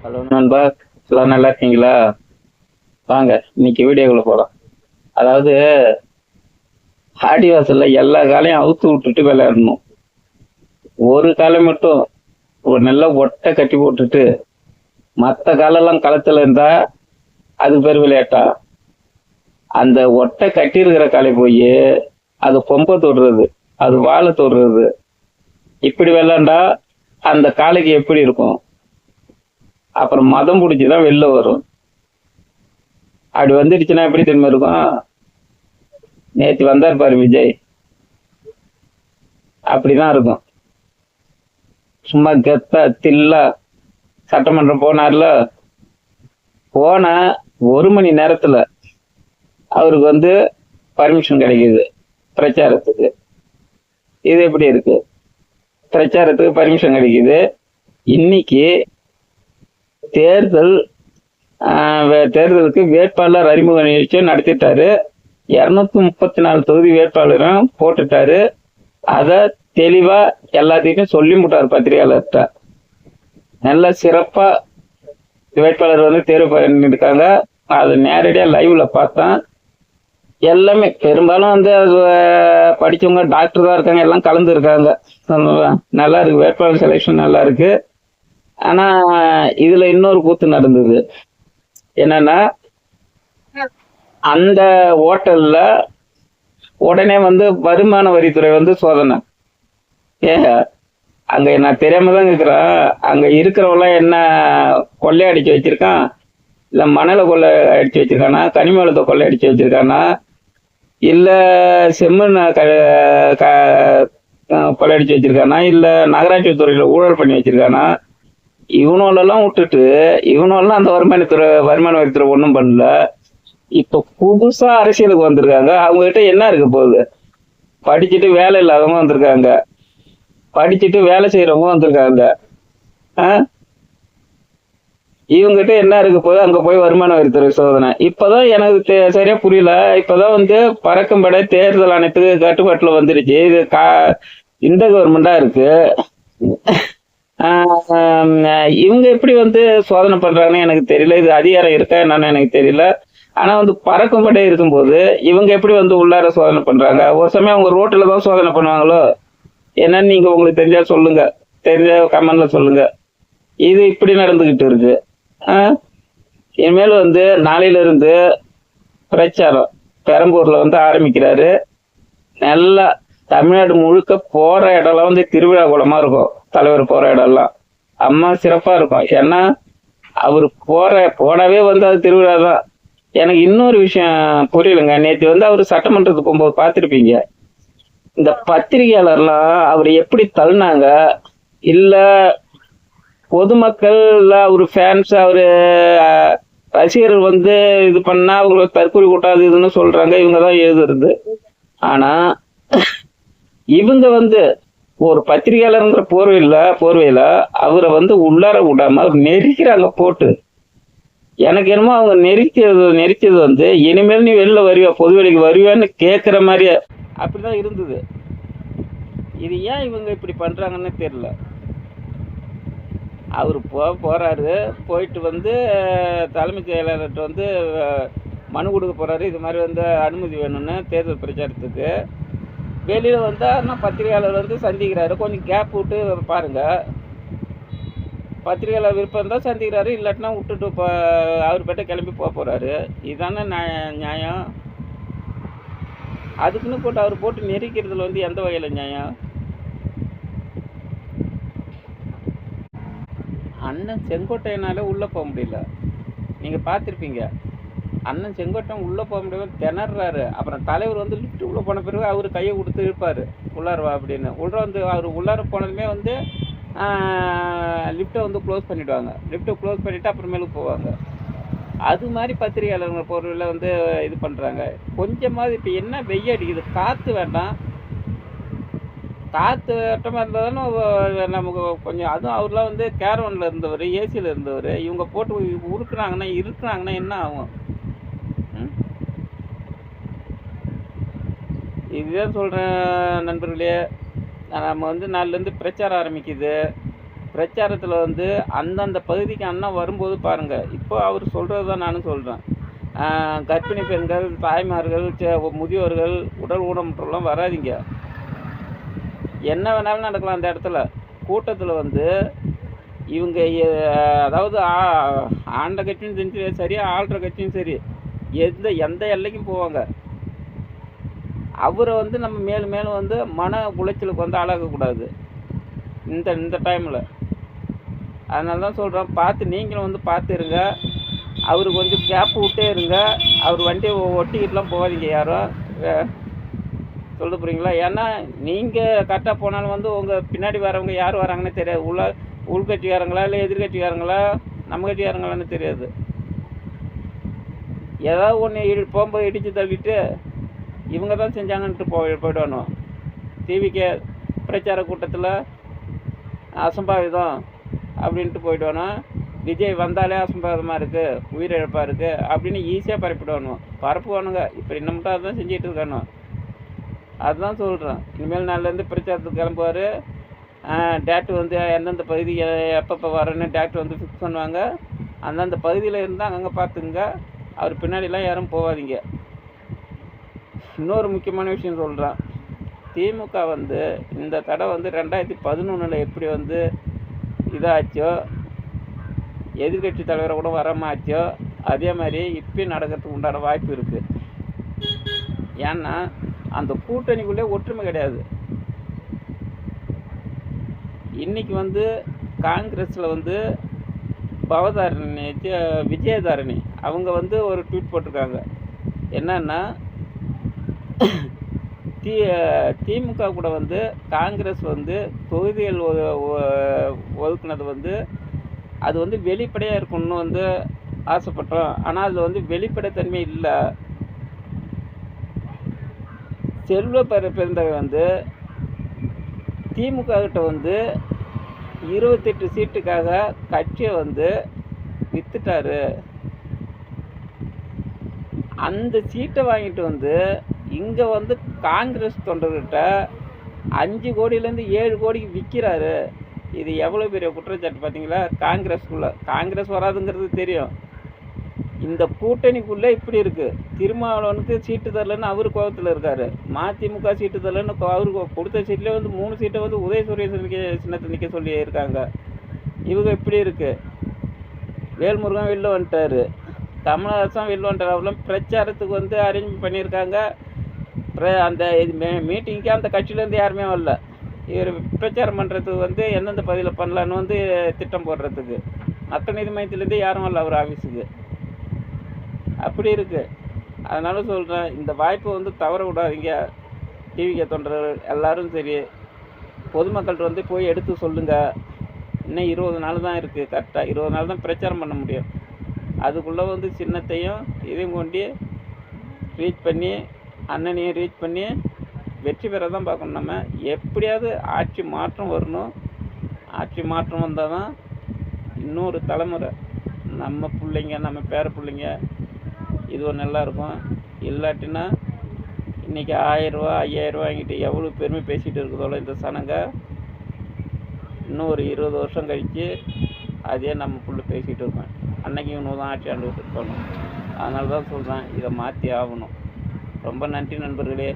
Hello நண்பா, எல்லாம் நல்லா இருக்கீங்களா? வாங்க இன்னைக்கு வீடியோக்குள்ள போகலாம். அதாவது ஆடிவாசல்ல எல்லா காலையும் அவுத்து விட்டுட்டு விளையாடணும். ஒரு காலை மட்டும் ஒரு நல்ல ஒட்டை கட்டி போட்டுட்டு மற்ற காலெல்லாம் களத்துல இருந்தா அது பேர் விளையாட்டா? அந்த ஒட்டை கட்டி இருக்கிற காலை போய் அது கொம்ப தொடுறது, அது வாழை தொடுறது, இப்படி விளையாண்டா அந்த காளைக்கு எப்படி இருக்கும்? அப்புறம் மதம் பிடிச்சிதான் வெளில வரும். அப்படி வந்துடுச்சுன்னா எப்படி திரும்ப இருக்கும்? நேற்று வந்தார் பாரு விஜய், அப்படிதான் இருக்கும். சும்மா கெத்தா தில்லா சட்டமன்றம் போனார்ல, போன 1 மணி நேரத்துல அவருக்கு பர்மிஷன் கிடைக்குது பிரச்சாரத்துக்கு. இது எப்படி இருக்கு? பிரச்சாரத்துக்கு பர்மிஷன் கிடைக்குது. இன்னைக்கு தேர்தல் தேர்தலுக்கு வேட்பாளர் அறிமுக நிகழ்ச்சியும் நடத்திட்டாரு. 234 தொகுதி வேட்பாளரும் போட்டுட்டாரு. அதை தெளிவா எல்லாத்தையும் சொல்லி முட்டார் பத்திரிகையாளர்கிட்ட. நல்ல சிறப்பா வேட்பாளர் தேர்வு பண்ணிருக்காங்க. அதை நேரடியா லைவ்ல பார்த்தேன். எல்லாமே பெரும்பாலும் அது படிச்சவங்க டாக்டர் தான் இருக்காங்க, எல்லாம் கலந்து இருக்காங்க. நல்லா இருக்கு, வேட்பாளர் செலெக்ஷன் நல்லா இருக்கு. ஆனா இதுல இன்னொரு கூத்து நடந்தது. என்னன்னா, அந்த ஹோட்டல்ல உடனே வருமான வரித்துறை சோதனை. அங்க நான் தெரியாம தான் கேக்குறேன், அங்க இருக்கிறவெல்லாம் என்ன கொள்ளையடிச்சு வச்சிருக்கான், இல்ல மணலை கொள்ளை அடிச்சு வச்சிருக்கானா, கனிமவளத்தை கொள்ளை அடிச்சு வச்சிருக்கானா, இல்ல செம்மண் கொள்ளையடிச்சு வச்சிருக்கானா, இல்ல நகராட்சி துறையில ஊழல் பண்ணி வச்சிருக்கானா? இவனோலாம் விட்டுட்டு இவனோலாம் அந்த வருமான வரித்துறை ஒன்றும் பண்ணல. இப்ப புதுசா அரசியலுக்கு வந்திருக்காங்க. அவங்க கிட்ட என்ன இருக்க போகுது? படிச்சுட்டு வேலை இல்லாதவங்க வந்திருக்காங்க, படிச்சுட்டு வேலை செய்யறவங்க வந்திருக்காங்க. இவங்ககிட்ட என்ன இருக்க போகுது? அங்க போய் வருமான வரித்துறை சோதனை. இப்பதான் எனக்கு சரியா புரியல. இப்பதான் பறக்கும் படை தேர்தல் ஆணையத்துக்கு கட்டுப்பாட்டுல வந்துருச்சு. இது இந்த கவர்மெண்டா இருக்கு. இவங்க எப்படி சோதனை பண்றாங்கன்னு எனக்கு தெரியல. இது அதிகாரம் இருக்கா என்னன்னு எனக்கு தெரியல. ஆனா பறக்கும் படை இருக்கும்போது இவங்க எப்படி உள்ளார சோதனை பண்றாங்க? ஒரு சமயம் அவங்க ரோட்ல தான் சோதனை பண்ணுவாங்களோ என்னன்னு நீங்க உங்களுக்கு தெரிஞ்சா சொல்லுங்க, தெரிஞ்ச கமெண்ட்ல சொல்லுங்க. இது இப்படி நடந்துகிட்டு இருக்கு. இனிமேல் நாளையில இருந்து பிரச்சாரம் பெரம்பூர்ல ஆரம்பிக்கிறாரு. நல்லா தமிழ்நாடு முழுக்க போற இடம்லாம் திருவிழா குளமா இருக்கும். தலைவர் போற இடம்லாம் அம்மா சிறப்பா இருக்கும். ஏன்னா அவரு போடவே அது திருவிழா தான். எனக்கு இன்னொரு விஷயம் புரியலைங்க. நேற்று அவரு சட்டமன்றத்துக்கு போகும்போது பார்த்துருப்பீங்க, இந்த பத்திரிகையாளர்லாம் அவர் எப்படி தள்ளினாங்க. இல்ல பொதுமக்கள் அவரு ஃபேன்ஸ், அவரு ரசிகர்கள் இது பண்ணா அவங்களுக்கு தற்கொலை கூட்டாது இதுன்னு சொல்றாங்க. இவங்க தான் எழுதுறது. ஆனா இவங்க ஒரு பத்திரிகையாளர்ங்கிற போர்வையில அவரை உள்ளார விடாம நெரிக்கிறாங்க போட்டு. எனக்கு என்னமோ அவங்க நெரிச்சது இனிமேல் நீ வெளில வருவியா, பொதுவெளிக்கு வருவியான்னு கேட்குற மாதிரியே அப்படிதான் இருந்தது. இது ஏன் இவங்க இப்படி பண்றாங்கன்னு தெரியல. அவர் போறாரு, போயிட்டு தலைமைச் செயலாளர்கிட்ட மனு கொடுக்க போறாரு. இது மாதிரி அனுமதி வேணும்னு தேர்தல் பிரச்சாரத்துக்கு. வெளியில வந்தால் பத்திரிகையாளர் சந்திக்கிறாரு. கொஞ்சம் கேப் விட்டு பாருங்க. பத்திரிகையாளர் விருப்பம் இருந்தால் சந்திக்கிறாரு, இல்லாட்டினா விட்டுட்டு அவர் பேட்ட கிளம்பி போறாரு. இதுதானே நியாயம்? அதுக்குன்னு போட்டு அவர் போட்டு நெரிக்கிறதுல எந்த வகையில நியாயம்? அண்ணன் செங்கோட்டையனால உள்ள போக முடியல. நீங்க பார்த்துருப்பீங்க, அண்ணன் செங்கோட்டையன் உள்ள போக முடியாம திணறாரு. அப்புறம் தலைவர் லிஃப்ட் உள்ள போன பிறகு அவரு கையை கொடுத்து இருப்பாரு, உள்ளாரவா அப்படின்னு. அவர் உள்ளார போனதுமே லிஃப்ட்டை க்ளோஸ் பண்ணிடுவாங்க. லிஃப்ட்டை க்ளோஸ் பண்ணிட்டு அப்புறமேலுக்கு போவாங்க. அது மாதிரி பத்திரிகையாளர்கள் பொருளில் இது பண்றாங்க. கொஞ்சமாவது இப்போ என்ன வெய்ய அடிக்குது, காத்து வேண்டாம். காத்து வட்டமாக இருந்தால் தானே நமக்கு கொஞ்சம். அதுவும் அவர்லாம் கேரவனில் இருந்தவர், ஏசியில் இருந்தவர். இவங்க போட்டு இருக்குனாங்கன்னா என்ன ஆகும்? இதுதான் சொல்கிறேன் நண்பர்களே. நம்ம நாலுலேருந்து பிரச்சாரம் ஆரம்பிக்குது. பிரச்சாரத்தில் வந்து அந்தந்த பகுதிக்கு அண்ணன் வரும்போது பாருங்கள், இப்போ அவர் சொல்கிறது தான் நானும் சொல்கிறேன். கர்ப்பிணி பெண்கள், தாய்மார்கள், முதியோர்கள், உடல் ஊனமுற்றோர்லாம் வராதீங்க. என்ன வேணாலும் நடக்கலாம் அந்த இடத்துல. கூட்டத்தில் வந்து இவங்க அதாவது ஆண்ட கட்சியும் சரி, ஆள்ற கட்சியும் சரி, எந்த எல்லைக்கும் போவாங்க. அவரை வந்து நம்ம மேலும் மேலும் வந்து மன உளைச்சலுக்கு வந்து ஆளாகக்கூடாது இந்த டைமில். அதனால தான் சொல்கிறேன், நீங்களும் வந்து பார்த்து இருங்க. அவருக்கு கொஞ்சம் கேப் விட்டே இருங்க. அவர் வண்டியை ஒட்டிக்கிட்டுலாம் போகாதீங்க யாரும். சொல்ல போகிறீங்களா? ஏன்னா நீங்கள் கரெக்டாக போனாலும் வந்து உங்கள் பின்னாடி வரவங்க யார் வராங்கன்னு தெரியாது. உள்கட்சிக்காரங்களா இல்லை எதிர்கட்சிக்காரங்களா நம்ம கட்சிக்காரங்களான்னு தெரியாது. ஏதாவது ஒன்று போகும்போது இடித்து தள்ளிட்டு இவங்க தான் செஞ்சாங்கன்ட்டு போயிடணும். டிவிக்கு பிரச்சார கூட்டத்தில் அசம்பாவிதம் அப்படின்ட்டு போயிடுவானோ. விஜய் வந்தாலே அசம்பாவிதமாக இருக்குது, உயிரிழப்பாக இருக்குது அப்படின்னு ஈஸியாக பரப்புவானுங்க. இப்போ இன்னமும் அதுதான் செஞ்சிட்டு இருக்கானோ. அதுதான் சொல்கிறேன். இனிமேல் நாளிலேருந்து பிரச்சாரத்துக்கு கிளம்புவார். டேட்டு வந்து எந்தெந்த பகுதி எப்பப்போ வரேன்னு டேட்டு வந்து ஃபிக்ஸ் பண்ணுவாங்க. அந்தந்த பகுதியில் இருந்தால் அங்கங்கே பார்த்துங்க. அவர் பின்னாடிலாம் யாரும் போகாதீங்க. இன்னொரு முக்கியமான விஷயம் சொல்கிறேன். திமுக வந்து இந்த தடவை வந்து 2011 எப்படி வந்து இதாச்சோ, எதிர்கட்சி தலைவரை கூட வரமாச்சோ, அதே மாதிரி இப்பயும் நடக்கிறதுக்கு உண்டான வாய்ப்பு இருக்குது. ஏன்னா அந்த கூட்டணிக்குள்ளே ஒற்றுமை கிடையாது. இன்றைக்கி வந்து காங்கிரஸில் வந்து பவதாரணி, விஜயதாரணி அவங்க வந்து ஒரு ட்வீட் போட்டிருக்காங்க. என்னன்னா, திமுக கூட வந்து காங்கிரஸ் வந்து தொகுதிகள் ஒதுக்குனது வந்து அது வந்து வெளிப்படையாக இருக்கணும்னு வந்து ஆசைப்பட்டோம். ஆனால் அதில் வந்து வெளிப்படைத்தன்மை இல்லை. செல்வ பெருந்தகை வந்து திமுக கிட்ட வந்து 28 சீட்டுக்காக கட்சியை வந்து வித்துட்டாரு. அந்த சீட்டை வாங்கிட்டு வந்து இங்கே வந்து காங்கிரஸ் தொண்டர்கிட்ட 5 கோடியிலேருந்து 7 கோடிக்கு விற்கிறாரு. இது எவ்வளோ பெரிய குற்றச்சாட்டு பார்த்தீங்களா? காங்கிரஸ் வராதுங்கிறது தெரியும். இந்த கூட்டணிக்குள்ளே இப்படி இருக்குது. திருமாவளவனுக்கு சீட்டு தரலன்னு அவர் கோபத்தில் இருக்கார். மதிமுக சீட்டு தரலன்னு அவருக்கு கொடுத்த சீட்லேயே வந்து 3 சீட்டை வந்து உதயசூரிய சின்னத்தை நிற்க சொல்லி இருக்காங்க. இவங்க இப்படி இருக்குது. வேல்முருகன் வெளில வந்துட்டார், கமலஹாசன் வெளில வந்துட்டார். அவெல்லாம் பிரச்சாரத்துக்கு வந்து அரேஞ்ச் பண்ணியிருக்காங்க. அந்த மீட்டிங்க்கே அந்த கட்சியிலேருந்து யாருமே வரல. இவர் பிரச்சாரம் பண்ணுறதுக்கு வந்து எந்தெந்த பகுதியில் பண்ணலான்னு வந்து திட்டம் போடுறதுக்கு மக்கள் நீதி மையத்துலேருந்து யாரும் வரல அவர் ஆஃபீஸுக்கு. அப்படி இருக்குது. அதனால சொல்கிறேன், இந்த வாய்ப்பை வந்து தவற விடாதீங்க. டிவிக்கு தொண்டர்கள் எல்லோரும் சரி, பொதுமக்கள்கிட்ட வந்து போய் எடுத்து சொல்லுங்கள். இன்னும் 20 நாள் தான் இருக்குது. கரெக்டாக 20 நாள் தான் பிரச்சாரம் பண்ண முடியும். அதுக்குள்ளே வந்து சின்னத்தையும் இதையும் கொண்டு ரீச் பண்ணி, அண்ணனையும் ரீச் பண்ணி வெற்றி பெற தான் பார்க்கணும். நம்ம எப்படியாவது ஆட்சி மாற்றம் வரணும். ஆட்சி மாற்றம் வந்தால் தான் இன்னொரு தலைமுறை, நம்ம பிள்ளைங்க, நம்ம பேர பிள்ளைங்க இது ஒரு நல்லா இருக்கும். இல்லாட்டினா இன்றைக்கி 1000 ரூபா 5000 வாங்கிட்டு எவ்வளோ பெருமை பேசிகிட்டு இருக்குதோல இந்த சனங்க, இன்னும் ஒரு 20 வருஷம் கழித்து அதே நம்ம புள்ள பேசிகிட்டு இருக்கோம். அன்னைக்கு இவனு தான் ஆட்சி ஆண்டு விட்டு போகணும். அதனால தான் சொல்கிறேன், இதை மாற்றி ஆகணும். ரொம்ப நன்றி நண்பர்களே.